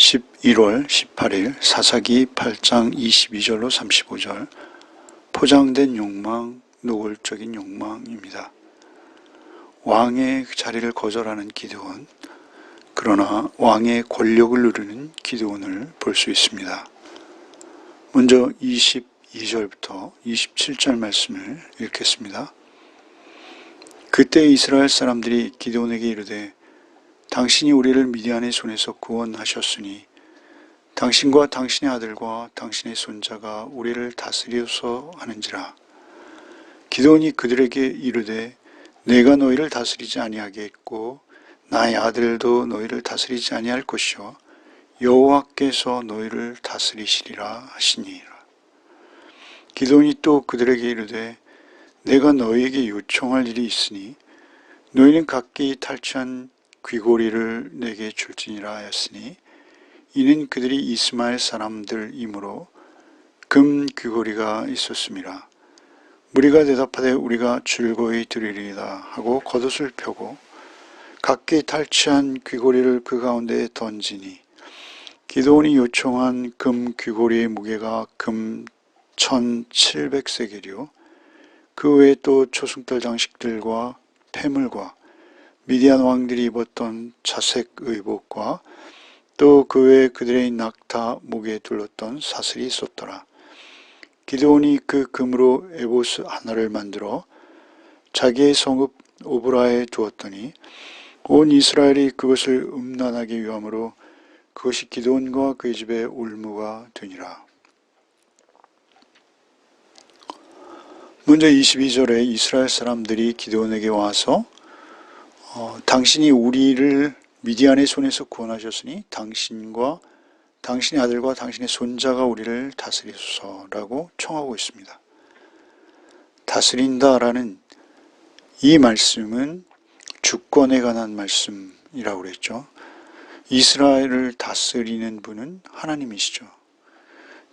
11월 18일 사사기 8장 22절로 35절 포장된 욕망, 노골적인 욕망입니다. 왕의 자리를 거절하는 기드온, 그러나 왕의 권력을 누리는 기드온을 볼 수 있습니다. 먼저 22절부터 27절 말씀을 읽겠습니다. 그때 이스라엘 사람들이 기드온에게 이르되 당신이 우리를 미디안의 손에서 구원하셨으니 당신과 당신의 아들과 당신의 손자가 우리를 다스려서 하는지라. 기드온이 그들에게 이르되 내가 너희를 다스리지 아니하겠고 나의 아들도 너희를 다스리지 아니할 것이요 여호와께서 너희를 다스리시리라 하시니라. 기드온이 또 그들에게 이르되 내가 너희에게 요청할 일이 있으니 너희는 각기 탈취한 귀고리를 내게 줄지니라 하였으니 이는 그들이 이스마엘 사람들이므로 금 귀고리가 있었음이라. 무리가 대답하되 우리가 즐거이 드리리이다 하고 겉옷을 펴고 각기 탈취한 귀고리를 그 가운데에 던지니 기드온이 요청한 금 귀고리의 무게가 금 1700세겔이요 그 외에 또 초승달 장식들과 폐물과 미디안 왕들이 입었던 자색 의복과 또 그 외에 그들의 낙타 목에 둘렀던 사슬이 있었더라. 기드온이 그 금으로 에봇 하나를 만들어 자기의 성읍 오브라에 두었더니 온 이스라엘이 그것을 음란하게 여함으로 그것이 기드온과 그의 집의 올무가 되니라. 먼저 22절에 이스라엘 사람들이 기드온에게 와서 당신이 우리를 미디안의 손에서 구원하셨으니 당신과 당신의 아들과 당신의 손자가 우리를 다스리소서라고 청하고 있습니다. 다스린다라는 이 말씀은 주권에 관한 말씀이라고 그랬죠. 이스라엘을 다스리는 분은 하나님이시죠.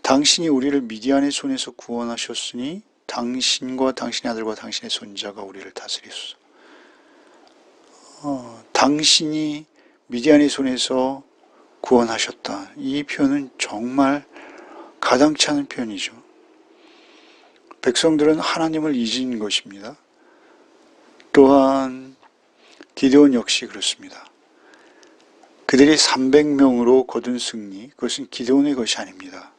당신이 우리를 미디안의 손에서 구원하셨으니 당신과 당신의 아들과 당신의 손자가 우리를 다스리소서. 당신이 미디안의 손에서 구원하셨다. 이 표현은 정말 가당치 않은 표현이죠. 백성들은 하나님을 잊은 것입니다. 또한 기드온 역시 그렇습니다. 그들이 300명으로 거둔 승리, 그것은 기드온의 것이 아닙니다.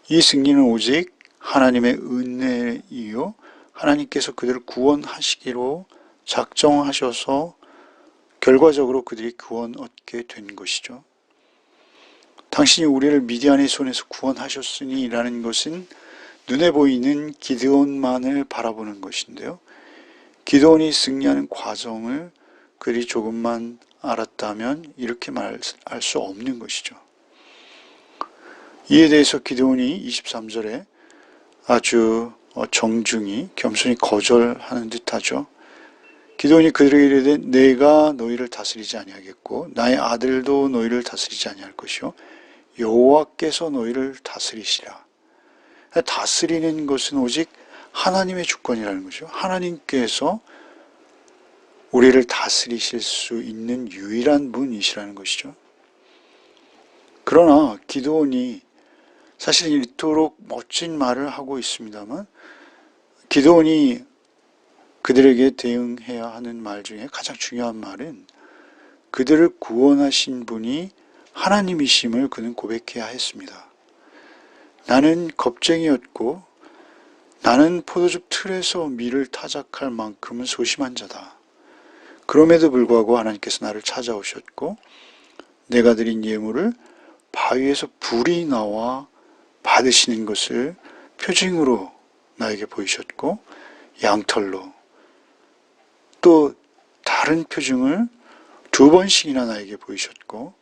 이 승리는 오직 하나님의 은혜이요 하나님께서 그들을 구원하시기로 작정하셔서 결과적으로 그들이 구원 얻게 된 것이죠. 당신이 우리를 미디안의 손에서 구원하셨으니 라는 것은 눈에 보이는 기드온만을 바라보는 것인데요. 기드온이 승리하는 과정을 그들이 조금만 알았다면 이렇게 말할 수 없는 것이죠. 이에 대해서 기드온이 23절에 아주 정중히 겸손히 거절하는 듯하죠. 기드온이 그들에게 이르되 내가 너희를 다스리지 아니하겠고 나의 아들도 너희를 다스리지 아니할 것이요 여호와께서 너희를 다스리시라. 다스리는 것은 오직 하나님의 주권이라는 거죠. 하나님께서 우리를 다스리실 수 있는 유일한 분이시라는 것이죠. 그러나 기드온이 사실 이토록 멋진 말을 하고 있습니다만 기드온이 그들에게 대응해야 하는 말 중에 가장 중요한 말은 그들을 구원하신 분이 하나님이심을 그는 고백해야 했습니다. 나는 겁쟁이였고 나는 포도즙 틀에서 밀을 타작할 만큼은 소심한 자다. 그럼에도 불구하고 하나님께서 나를 찾아오셨고 내가 드린 예물을 바위에서 불이 나와 받으시는 것을 표징으로 나에게 보이셨고 양털로 또 다른 표징을 2번씩이나 나에게 보이셨고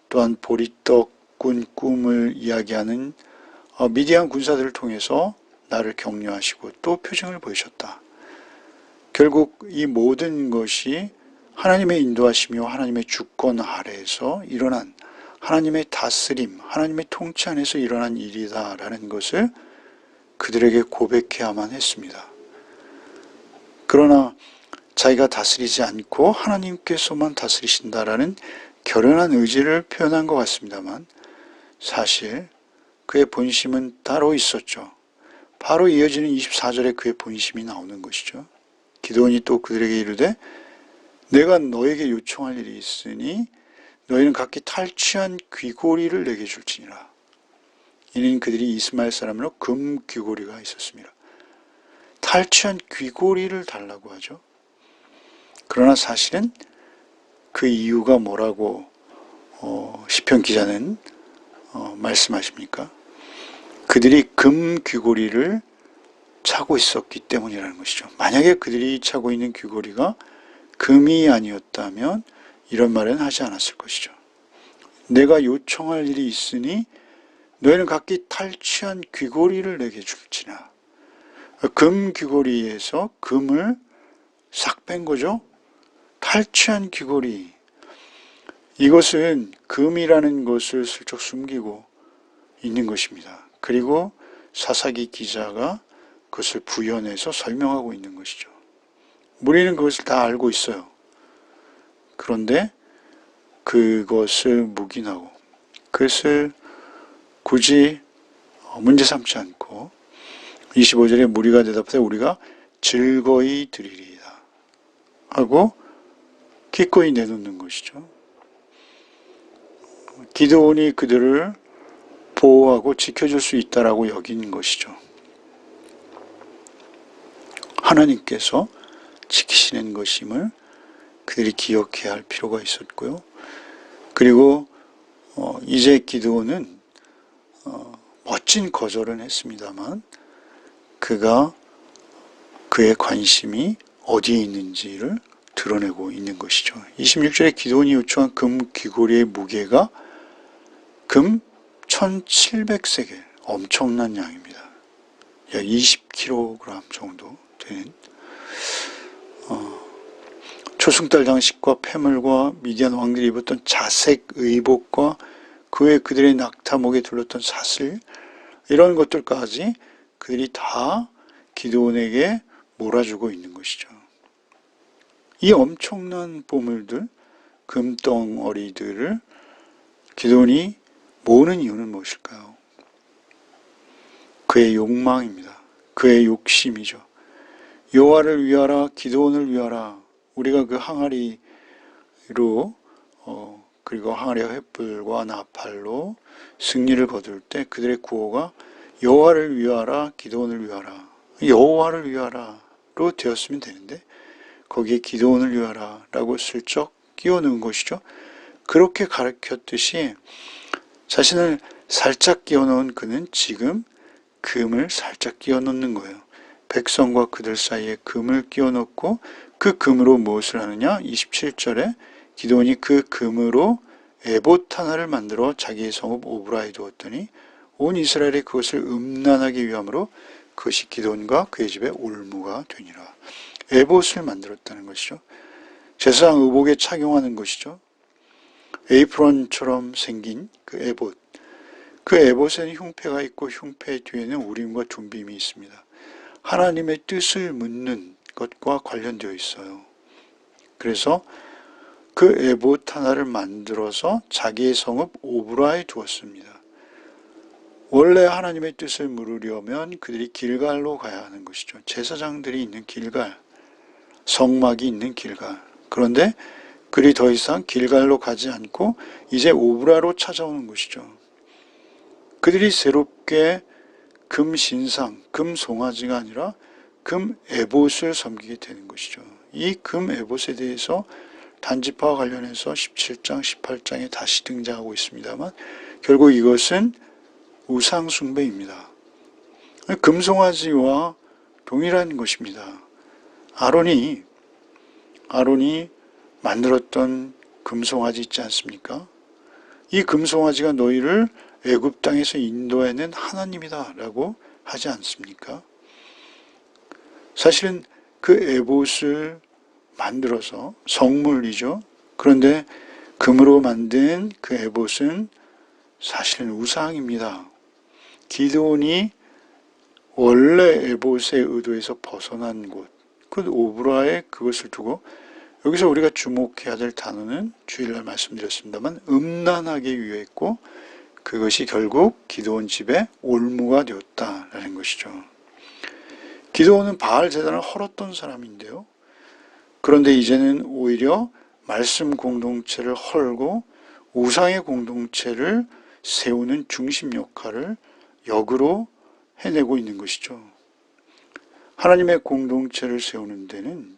또한 보리떡 꾼 꿈을 이야기하는 미디안 군사들을 통해서 나를 격려하시고 또 표징을 보이셨다. 결국 이 모든 것이 하나님의 인도하시며 하나님의 주권 아래에서 일어난 하나님의 다스림, 하나님의 통치 안에서 일어난 일이다라는 것을 그들에게 고백해야만 했습니다. 그러나 자기가 다스리지 않고 하나님께서만 다스리신다라는 결연한 의지를 표현한 것 같습니다만 사실 그의 본심은 따로 있었죠. 바로 이어지는 24절에 그의 본심이 나오는 것이죠. 기드온이 또 그들에게 이르되 내가 너에게 요청할 일이 있으니 너희는 각기 탈취한 귀고리를 내게 줄지니라. 이는 그들이 이스마엘 사람으로 금 귀고리가 있었습니다. 탈취한 귀고리를 달라고 하죠. 그러나 사실은 그 이유가 뭐라고 시편 기자는 말씀하십니까? 그들이 금 귀고리를 차고 있었기 때문이라는 것이죠. 만약에 그들이 차고 있는 귀고리가 금이 아니었다면 이런 말은 하지 않았을 것이죠. 내가 요청할 일이 있으니 너희는 각기 탈취한 귀고리를 내게 줄지나. 금 귀고리에서 금을 싹 뺀 거죠. 탈취한 귀고리. 이것은 금이라는 것을 슬쩍 숨기고 있는 것입니다. 그리고 사사기 기자가 그것을 부연해서 설명하고 있는 것이죠. 우리는 그것을 다 알고 있어요. 그런데 그것을 묵인하고 그것을 굳이 문제 삼지 않고 25절에 무리가 대답하되 우리가 즐거이 드리리이다 하고 기꺼이 내놓는 것이죠. 기드온이 그들을 보호하고 지켜줄 수 있다라고 여긴 것이죠. 하나님께서 지키시는 것임을 그들이 기억해야 할 필요가 있었고요. 그리고 이제 기드온은 멋진 거절은 했습니다만 그가 그의 관심이 어디에 있는지를 드러내고 있는 것이죠. 26절에 기드온이 요청한 금 귀고리의 무게가 금 1700세겔, 엄청난 양입니다. 약 20kg 정도 되는 초승달 장식과 폐물과 미디안 왕들이 입었던 자색 의복과 그 외 그들의 낙타목에 둘렀던 사슬, 이런 것들까지 그들이 다 기드온에게 몰아주고 있는 것이죠. 이 엄청난 보물들, 금덩어리들을 기드온이 모으는 이유는 무엇일까요? 그의 욕망입니다. 그의 욕심이죠. 여호와를 위하라, 기드온을 위하라. 우리가 그 항아리로 그리고 항아리와 횃불과 나팔로 승리를 거둘 때 그들의 구호가 여호와를 위하라, 기드온을 위하라, 여호와를 위하라로 되었으면 되는데 거기에 기드온을 위하라 라고 슬쩍 끼워넣은 것이죠. 그렇게 가르쳤듯이 자신을 살짝 끼워넣은 그는 지금 금을 살짝 끼워넣는 거예요. 백성과 그들 사이에 금을 끼워넣고 그 금으로 무엇을 하느냐? 27절에 기드온이 그 금으로 에봇 하나를 만들어 자기의 성읍 오브라에 두었더니 온 이스라엘이 그것을 음란하게 위함으로 그것이 기드온과 그의 집에 올무가 되니라. 에봇을 만들었다는 것이죠. 제사장 의복에 착용하는 것이죠. 에이프론처럼 생긴 그 에봇. 그 에봇에는 흉패가 있고 흉패 뒤에는 우림과 둠빔이 있습니다. 하나님의 뜻을 묻는 것과 관련되어 있어요. 그래서 그 에봇 하나를 만들어서 자기의 성읍 오브라에 두었습니다. 원래 하나님의 뜻을 물으려면 그들이 길갈로 가야 하는 것이죠. 제사장들이 있는 길갈, 성막이 있는 길갈. 그런데 그들이 더 이상 길갈로 가지 않고 이제 오브라로 찾아오는 것이죠. 그들이 새롭게 금 신상, 금 송아지가 아니라 금 에봇을 섬기게 되는 것이죠. 이 금 에봇에 대해서 단지파와 관련해서 17장, 18장에 다시 등장하고 있습니다만 결국 이것은 우상 숭배입니다. 금송아지와 동일한 것입니다. 아론이 만들었던 금송아지 있지 않습니까? 이 금송아지가 너희를 애굽 땅에서 인도해낸 하나님이다 라고 하지 않습니까? 사실은 그 에봇을 만들어서 성물이죠. 그런데 금으로 만든 그 에봇은 사실은 우상입니다. 기드온이 원래 에봇의 의도에서 벗어난 곳, 그 오브라에 그것을 두고 여기서 우리가 주목해야 될 단어는 주일날 말씀드렸습니다만 음란하게 유했고 그것이 결국 기드온 집에 올무가 되었다라는 것이죠. 기드온은 바알 제단을 헐었던 사람인데요. 그런데 이제는 오히려 말씀 공동체를 헐고 우상의 공동체를 세우는 중심 역할을 역으로 해내고 있는 것이죠. 하나님의 공동체를 세우는 데는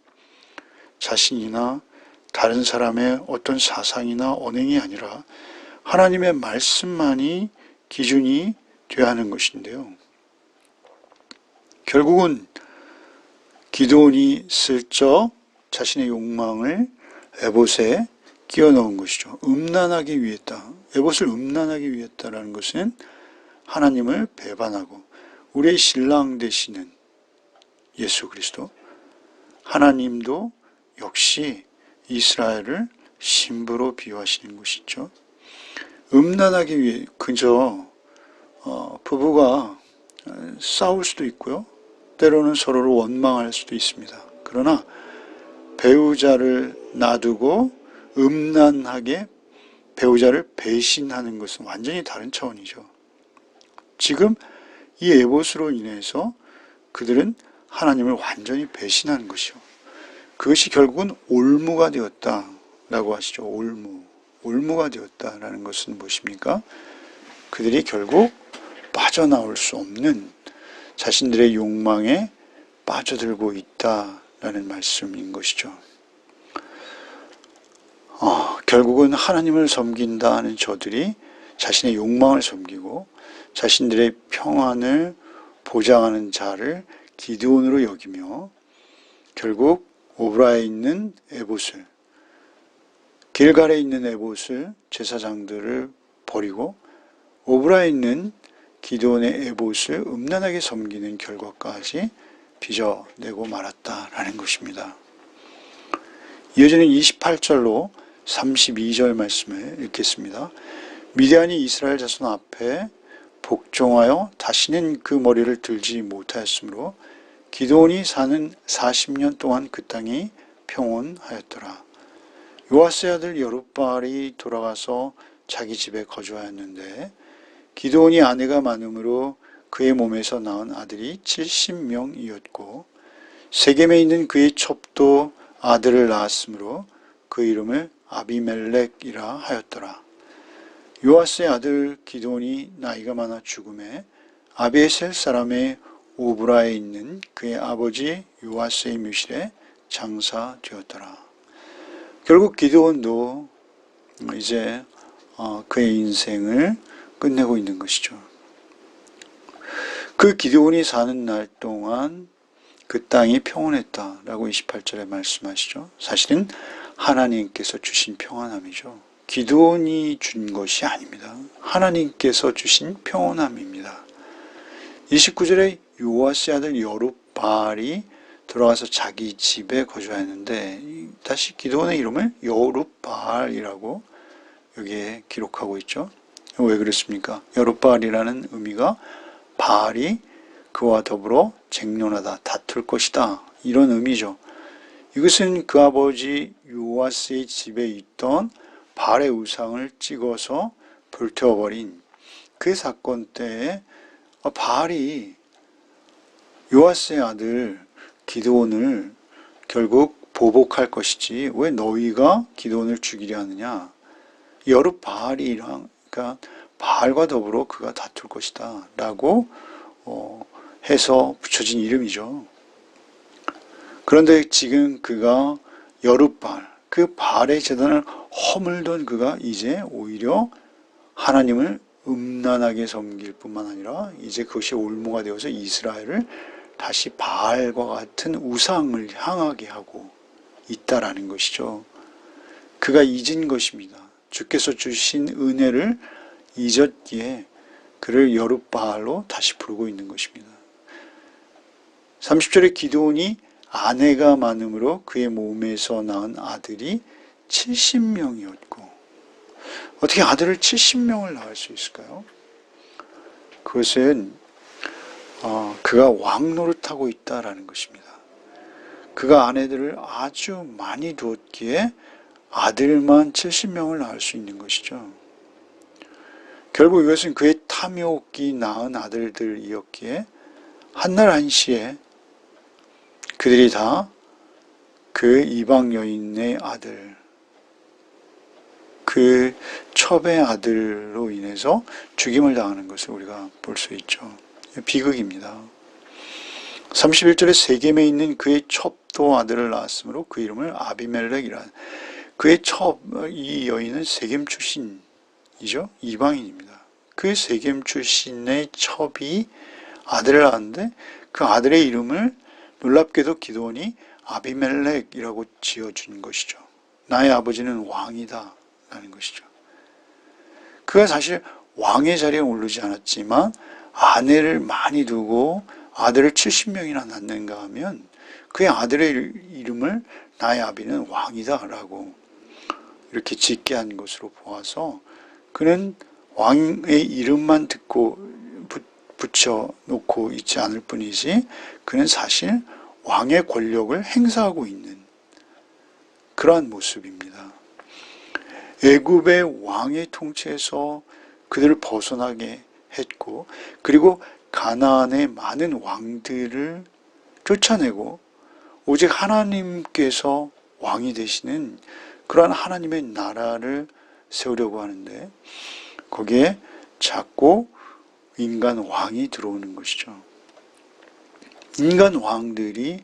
자신이나 다른 사람의 어떤 사상이나 언행이 아니라 하나님의 말씀만이 기준이 되어야 하는 것인데요. 결국은 기드온이 슬쩍 자신의 욕망을 에봇에 끼워 넣은 것이죠. 음란하게 위했다. 에봇을 음란하게 위했다라는 것은 하나님을 배반하고 우리의 신랑 되시는 예수 그리스도, 하나님도 역시 이스라엘을 신부로 비유하시는 것이죠. 음란하게 위해 그저 부부가 싸울 수도 있고요. 때로는 서로를 원망할 수도 있습니다. 그러나 배우자를 놔두고 음란하게 배우자를 배신하는 것은 완전히 다른 차원이죠. 지금 이 에봇으로 인해서 그들은 하나님을 완전히 배신하는 것이요. 그것이 결국은 올무가 되었다라고 하시죠. 올무가 되었다라는 것은 무엇입니까? 그들이 결국 빠져나올 수 없는 자신들의 욕망에 빠져들고 있다라는 말씀인 것이죠. 결국은 하나님을 섬긴다 하는 저들이 자신의 욕망을 섬기고 자신들의 평안을 보장하는 자를 기드온으로 여기며 결국 오브라에 있는 에봇을, 길갈에 있는 에봇을, 제사장들을 버리고 오브라에 있는 기드온의 에봇을 음란하게 섬기는 결과까지 빚어내고 말았다라는 것입니다. 이어지는 28절로 32절 말씀을 읽겠습니다. 미디안이 이스라엘 자손 앞에 복종하여 다시는 그 머리를 들지 못하였으므로 기드온이 사는 40년 동안 그 땅이 평온하였더라. 요아스의 아들 여룹바알이 돌아가서 자기 집에 거주하였는데 기드온이 아내가 많음으로 그의 몸에서 낳은 아들이 70명이었고 세겜에 있는 그의 첩도 아들을 낳았으므로 그 이름을 아비멜렉이라 하였더라. 요아스의 아들 기드온이 나이가 많아 죽음에 아비에셀 사람의 오브라에 있는 그의 아버지 요아스의 묘실에 장사되었더라. 결국 기드온도 이제 그의 인생을 끝내고 있는 것이죠. 그 기드온이 사는 날 동안 그 땅이 평온했다라고 28절에 말씀하시죠. 사실은 하나님께서 주신 평안함이죠. 기드온이 준 것이 아닙니다. 하나님께서 주신 평온함입니다. 29절에 요아스의 아들 여룹바알이 들어가서 자기 집에 거주하였는데 다시 기드온의 이름을 여룹바알이라고 여기에 기록하고 있죠. 왜 그렇습니까? 여룹바알이라는 의미가 바알이 그와 더불어 쟁론하다, 다툴 것이다 이런 의미죠. 이것은 그 아버지 요아스의 집에 있던 바알의 우상을 찍어서 불태워버린 그 사건 때에 바알이 요아스의 아들 기드온을 결국 보복할 것이지 왜 너희가 기드온을 죽이려 하느냐. 여룹바알이랑 그러니까 바알과 더불어 그가 다툴 것이다 라고 해서 붙여진 이름이죠. 그런데 지금 그가 여룹바알, 그 바알의 제단을 허물던 그가 이제 오히려 하나님을 음란하게 섬길 뿐만 아니라 이제 그것이 올무가 되어서 이스라엘을 다시 바알과 같은 우상을 향하게 하고 있다라는 것이죠. 그가 잊은 것입니다. 주께서 주신 은혜를 잊었기에 그를 여룹바알로 다시 부르고 있는 것입니다. 30절에 기드온이 아내가 많음으로 그의 몸에서 낳은 아들이 70명이었고 어떻게 아들을 70명을 낳을 수 있을까요? 그것은 그가 왕 노릇하고 있다라는 것입니다. 그가 아내들을 아주 많이 두었기에 아들만 70명을 낳을 수 있는 것이죠. 결국 이것은 그의 탐욕이 낳은 아들들이었기에 한날 한시에 그들이 다 그 이방 여인의 아들, 그 첩의 아들로 인해서 죽임을 당하는 것을 우리가 볼 수 있죠. 비극입니다. 31절에 세겜에 있는 그의 첩도 아들을 낳았으므로 그 이름을 아비멜렉이라. 그의 첩, 이 여인은 세겜 출신이죠. 이방인입니다. 그 세겜 출신의 첩이 아들을 낳았는데 그 아들의 이름을 놀랍게도 기드온이 아비멜렉이라고 지어준 것이죠. 나의 아버지는 왕이다 라는 것이죠. 그가 사실 왕의 자리에 오르지 않았지만 아내를 많이 두고 아들을 70명이나 낳는가 하면 그의 아들의 이름을 나의 아비는 왕이다 라고 이렇게 짓게 한 것으로 보아서 그는 왕의 이름만 듣고 붙여놓고 있지 않을 뿐이지 그는 사실 왕의 권력을 행사하고 있는 그러한 모습입니다. 애굽의 왕의 통치에서 그들을 벗어나게 했고 그리고 가나안의 많은 왕들을 쫓아내고 오직 하나님께서 왕이 되시는 그러한 하나님의 나라를 세우려고 하는데 거기에 자꾸 인간 왕이 들어오는 것이죠. 인간 왕들이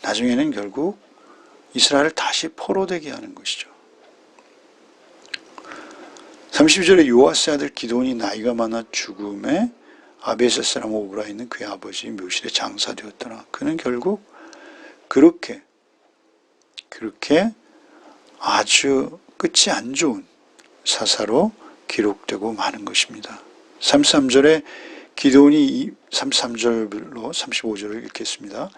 나중에는 결국 이스라엘을 다시 포로되게 하는 것이죠. 32절에 요아스 아들 기드온이 나이가 많아 죽음에 아비에셀 사람 오브라 있는 그의 아버지 묘실에 장사되었더라. 그는 결국 그렇게 아주 끝이 안 좋은 사사로 기록되고 마는 것입니다. 33절에 기드온이 33절로 35절을 읽겠습니다.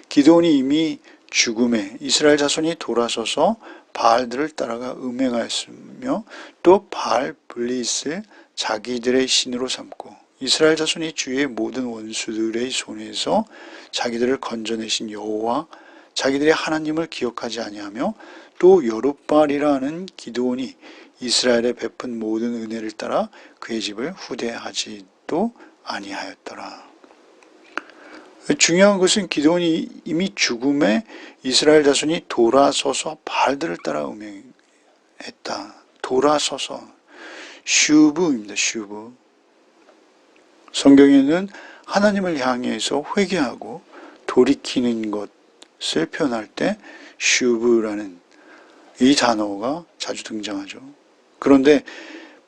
기드온이 이미 죽음에 이스라엘 자손이 돌아서서 바알들을 따라가 음행하였으며 또 바알 블리스를 자기들의 신으로 삼고 이스라엘 자손이 주의 모든 원수들의 손에서 자기들을 건져내신 여호와 자기들의 하나님을 기억하지 아니하며 또 여룻바알이라는 기드온이 이스라엘에 베푼 모든 은혜를 따라 그의 집을 후대하지도 아니하였더라. 중요한 것은 기드온이 이미 죽음에 이스라엘 자손이 돌아서서 바알들을 따라 음행했다. 돌아서서 슈브입니다. 슈브. 성경에는 하나님을 향해서 회개하고 돌이키는 것을 표현할 때 슈브라는 이 단어가 자주 등장하죠. 그런데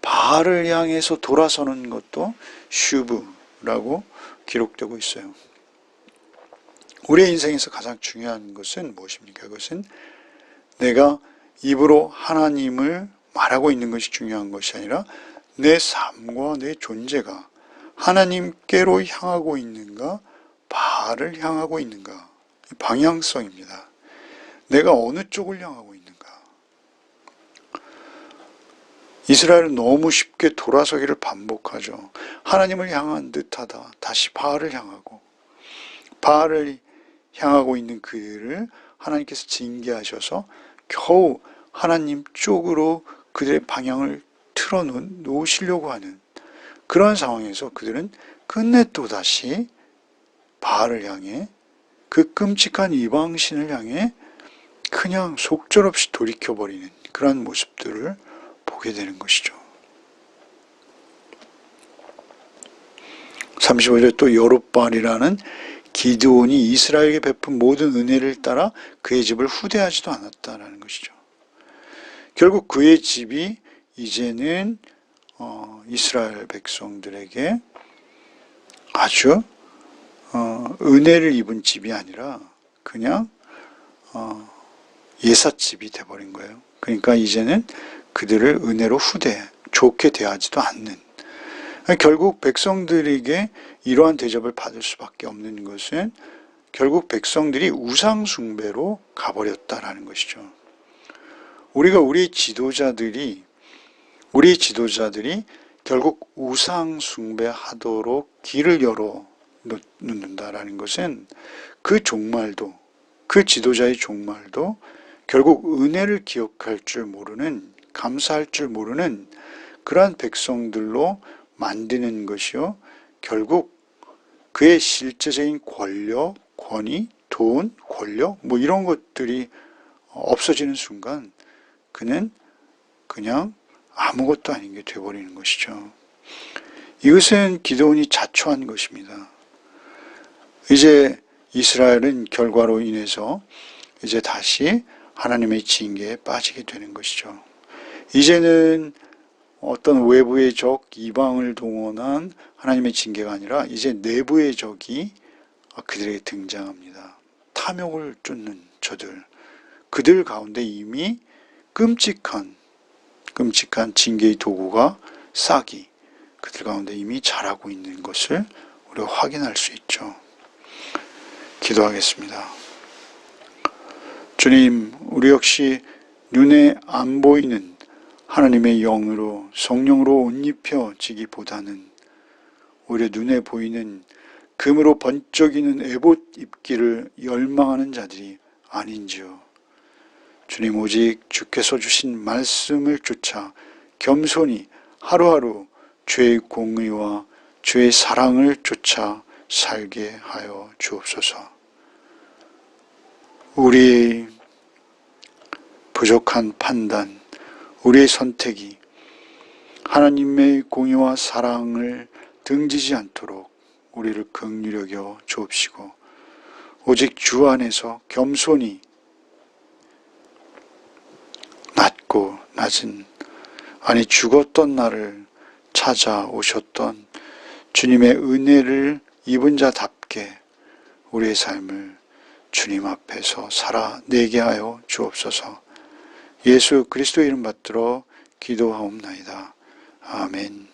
바알을 향해서 돌아서는 것도 슈브라고 기록되고 있어요. 우리의 인생에서 가장 중요한 것은 무엇입니까? 그것은 내가 입으로 하나님을 말하고 있는 것이 중요한 것이 아니라 내 삶과 내 존재가 하나님께로 향하고 있는가, 바알을 향하고 있는가. 방향성입니다. 내가 어느 쪽을 향하고 있는가. 이스라엘은 너무 쉽게 돌아서기를 반복하죠. 하나님을 향한 듯하다. 다시 바알을 향하고 바알을 향하고 있는 그들을 하나님께서 징계하셔서 겨우 하나님 쪽으로 그들의 방향을 틀어 놓으시려고 하는 그러한 상황에서 그들은 끝내 또다시 바알을 향해 그 끔찍한 이방신을 향해 그냥 속절없이 돌이켜버리는 그러한 모습들을 보게 되는 것이죠. 35절에 또 여룻바알이라는 기드온이 이스라엘에게 베푼 모든 은혜를 따라 그의 집을 후대하지도 않았다라는 것이죠. 결국 그의 집이 이제는 이스라엘 백성들에게 아주 은혜를 입은 집이 아니라 그냥 예삿집이 돼버린 거예요. 그러니까 이제는 그들을 은혜로 좋게 대하지도 않는, 결국 백성들에게 이러한 대접을 받을 수밖에 없는 것은 결국 백성들이 우상 숭배로 가버렸다라는 것이죠. 우리의 지도자들이 결국 우상 숭배하도록 길을 열어 놓는다라는 것은 그 종말도 그 지도자의 종말도 결국 은혜를 기억할 줄 모르는, 감사할 줄 모르는 그러한 백성들로 만드는 것이요. 결국 그의 실제적인 권력, 권위, 돈, 권력 뭐 이런 것들이 없어지는 순간 그는 그냥 아무것도 아닌 게 되어버리는 것이죠. 이것은 기드온이 자초한 것입니다. 이제 이스라엘은 결과로 인해서 이제 다시 하나님의 징계에 빠지게 되는 것이죠. 이제는 어떤 외부의 적, 이방을 동원한 하나님의 징계가 아니라 이제 내부의 적이 그들에게 등장합니다. 탐욕을 쫓는 저들, 그들 가운데 이미 끔찍한 징계의 도구가 싹이 그들 가운데 이미 자라고 있는 것을 우리가 확인할 수 있죠. 기도하겠습니다. 주님, 우리 역시 눈에 안 보이는 하나님의 영으로, 성령으로 옷 입혀지기보다는 오히려 눈에 보이는 금으로 번쩍이는 에봇 입기를 열망하는 자들이 아닌지요. 주님, 오직 주께서 주신 말씀을 쫓아 겸손히 하루하루 주의 공의와 주의 사랑을 쫓아 살게 하여 주옵소서. 우리의 부족한 판단, 우리의 선택이 하나님의 공의와 사랑을 등지지 않도록 우리를 긍휼히 여겨 주옵시고, 오직 주 안에서 겸손히 낮고 낮은, 아니 죽었던 나를 찾아오셨던 주님의 은혜를 입은 자답게 우리의 삶을 주님 앞에서 살아내게 하여 주옵소서. 예수 그리스도의 이름 받들어 기도하옵나이다. 아멘.